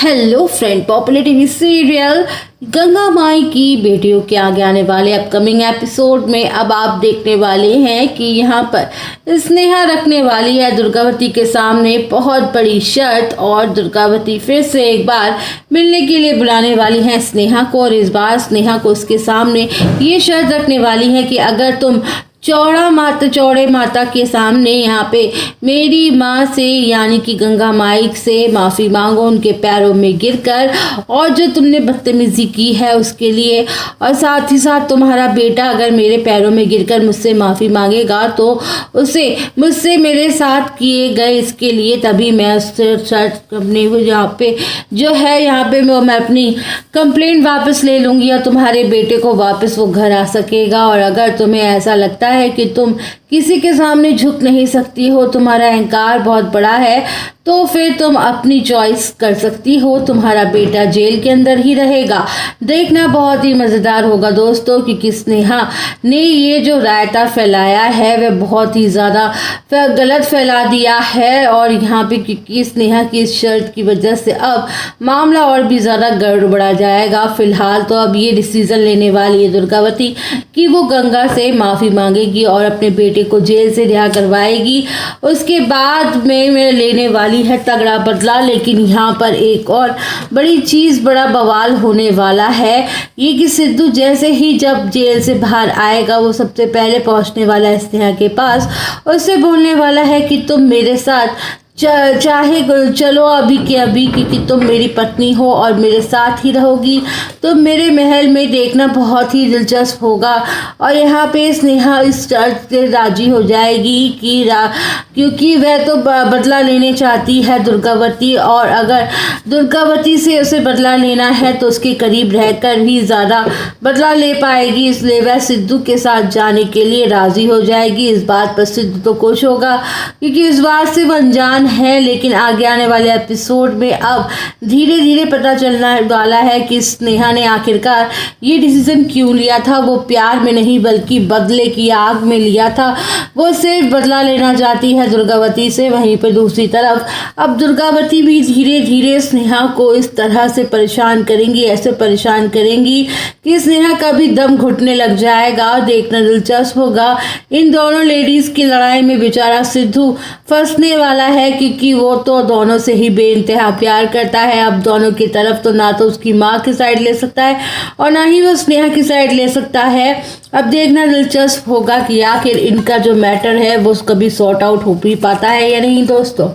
Hello friend, popular TV serial Ganga Maai की बेटियों के आगे आने वाले अपकमिंग एपिसोड में अब आप देखने वाले हैं कि यहाँ पर स्नेहा रखने वाली है दुर्गावती के सामने बहुत बड़ी शर्त और दुर्गावती फिर से एक बार मिलने के लिए बुलाने वाली है स्नेहा को। और इस बार स्नेहा को उसके सामने ये शर्त रखने वाली है कि अगर तुम चौड़े माता के सामने यहाँ पे मेरी माँ से यानी कि गंगा माई से माफ़ी मांगो उनके पैरों में गिरकर, और जो तुमने बदतमीज़ी की है उसके लिए, और साथ ही साथ तुम्हारा बेटा अगर मेरे पैरों में गिरकर मुझसे माफ़ी मांगेगा तो उसे मुझसे मेरे साथ किए गए इसके लिए तभी मैं उससे शर्त अपने यहाँ पे जो है यहाँ पे मैं अपनी कंप्लेंट वापस ले लूँगी और तुम्हारे बेटे को वापस वो घर आ सकेगा। और अगर तुम्हें ऐसा लगता है कि तुम किसी के सामने झुक नहीं सकती हो, तुम्हारा अहंकार बहुत बड़ा है, तो फिर तुम अपनी चॉइस कर सकती हो, तुम्हारा बेटा जेल के अंदर ही रहेगा। देखना बहुत ही मज़ेदार होगा दोस्तों, क्योंकि स्नेहा ने ये जो रायता फैलाया है वह बहुत ही ज़्यादा गलत फैला दिया है। और यहाँ पे क्योंकि स्नेहा की इस शर्त की वजह से अब मामला और भी ज़्यादा गड़बड़ा जाएगा। फिलहाल तो अब ये डिसीज़न लेने वाली है दुर्गावती कि वो गंगा से माफ़ी मांगेगी और अपने बेटे को जेल से रिहा करवाएगी। उसके बाद में लेने वाली है तगड़ा बदला। लेकिन यहाँ पर एक और बड़ी चीज़, बड़ा बवाल होने वाला है ये कि सिद्धू जैसे ही जब जेल से बाहर आएगा वो सबसे पहले पहुँचने वाला है स्नेहा के पास, उससे बोलने वाला है कि तुम मेरे साथ चाहे चलो अभी के अभी, क्योंकि तुम मेरी पत्नी हो और मेरे साथ ही रहोगी, तो मेरे महल में देखना बहुत ही दिलचस्प होगा। और यहाँ पे स्नेहा इस शर्त से राजी हो जाएगी कि क्योंकि वह तो बदला लेने चाहती है दुर्गावती, और अगर दुर्गावती से उसे बदला लेना है तो उसके करीब रहकर ही ज़्यादा बदला ले पाएगी, इसलिए वह सिद्धू के साथ जाने के लिए राज़ी हो जाएगी। इस बात पर सिद्धू तो खुश होगा क्योंकि इस बात से वह अनजान है। लेकिन आगे आने वाले एपिसोड में अब धीरे धीरे पता चलने वाला है कि स्नेहा ने आखिरकार ये डिसीजन क्यों लिया था। वो प्यार में नहीं बल्कि बदले की आग में लिया था। वो सिर्फ बदला लेना चाहती है दुर्गावती से। वहीं पर दूसरी तरफ अब दुर्गावती भी धीरे धीरे स्नेहा को इस तरह से परेशान करेंगी, ऐसे परेशान करेंगी कि स्नेहा का भी दम घुटने लग जाएगा। देखना दिलचस्प होगा इन दोनों लेडीज़ की लड़ाई में। बेचारा सिद्धू फंसने वाला है क्योंकि वो तो दोनों से ही बेइंतहा प्यार करता है। अब दोनों की तरफ तो ना तो उसकी माँ की साइड ले सकता है और ना ही वो स्नेहा की साइड ले सकता है। अब देखना दिलचस्प होगा कि आखिर इनका जो मैटर है वो कभी सॉर्ट आउट हो भी पाता है या नहीं दोस्तों।